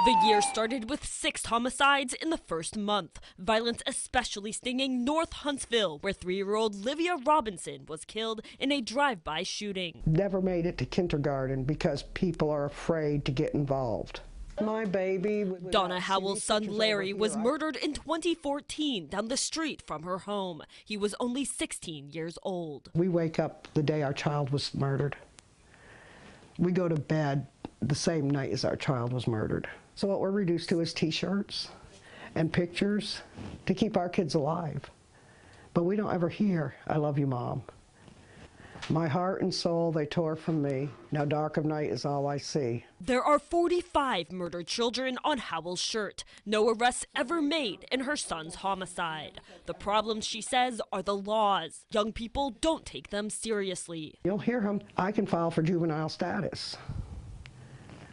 The year started with 6 homicides in the first month. Violence especially stinging North Huntsville, where 3-year-old Livia Robinson was killed in a drive-by shooting. Never made it to kindergarten because people are afraid to get involved. My baby. Donna Howell's son Larry was murdered in 2014 down the street from her home. He was only 16 years old. We wake up the day our child was murdered. We go to bed the same night as our child was murdered. So what we're reduced to is T-shirts and pictures to keep our kids alive. But we don't ever hear, "I love you, Mom." My heart and soul they tore from me. Now dark of night is all I see. There are 45 murdered children on Howell's shirt. No arrests ever made in her son's homicide. The problems, she says, are the laws. Young people don't take them seriously. You'll hear them, "I can file for juvenile status."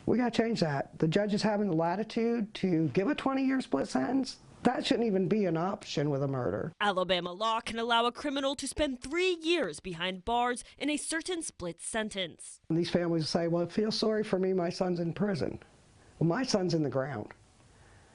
We got to change that. The judge is having the latitude to give a 20-year split sentence. That shouldn't even be an option with a murder. Alabama law can allow a criminal to spend 3 years behind bars in a certain split sentence. And these families say, "Well, feel sorry for me, my son's in prison." Well, my son's in the ground.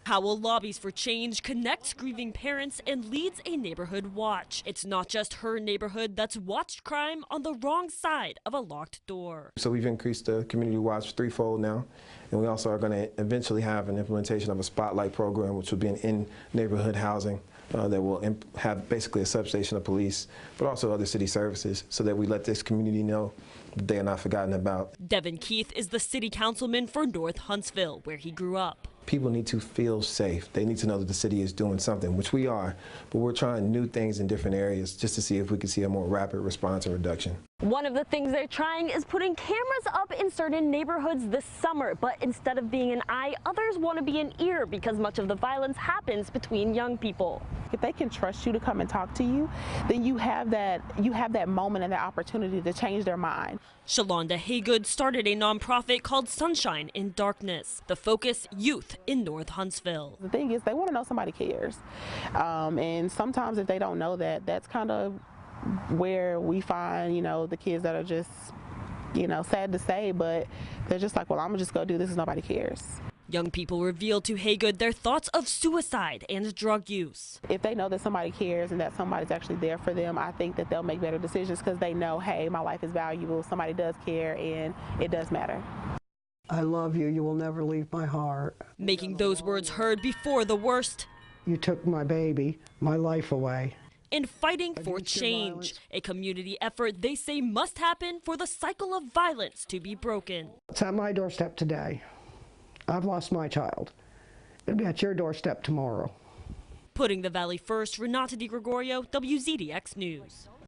Howell lobbies for change, connects grieving parents, and leads a neighborhood watch. It's not just her neighborhood that's watched crime on the wrong side of a locked door. So we've increased the community watch threefold now, and we also are going to eventually have an implementation of a spotlight program, which will be an in-neighborhood housing that will have basically a substation of police, but also other city services, so that we let this community know that they are not forgotten about. Devin Keith is the city councilman for North Huntsville, where he grew up. People need to feel safe. They need to know that the city is doing something, which we are, but we're trying new things in different areas just to see if we can see a more rapid response and reduction. One of the things they're trying is putting cameras up in certain neighborhoods this summer, but instead of being an eye, others want to be an ear because much of the violence happens between young people. If they can trust you to come and talk to you, then you have that moment and that opportunity to change their mind. Shalonda Haygood started a nonprofit called Sunshine in Darkness. The focus, youth in North Huntsville. The thing is, they want to know somebody cares. And sometimes if they don't know that, that's kind of where we find, the kids that are just, sad to say, but they're just like, well, I'm gonna just go do this because nobody cares. Young people revealed to Haygood their thoughts of suicide and drug use. If they know that somebody cares and that somebody's actually there for them, I think that they'll make better decisions because they know, hey, my life is valuable, somebody does care, and it does matter. I love you. You will never leave my heart. Making those words heard before the worst. You took my baby, my life away. And fighting for change, a community effort they say must happen for the cycle of violence to be broken. It's at my doorstep today. I've lost my child. It'll be at your doorstep tomorrow. Putting the Valley first, Renata DiGregorio, WZDX News.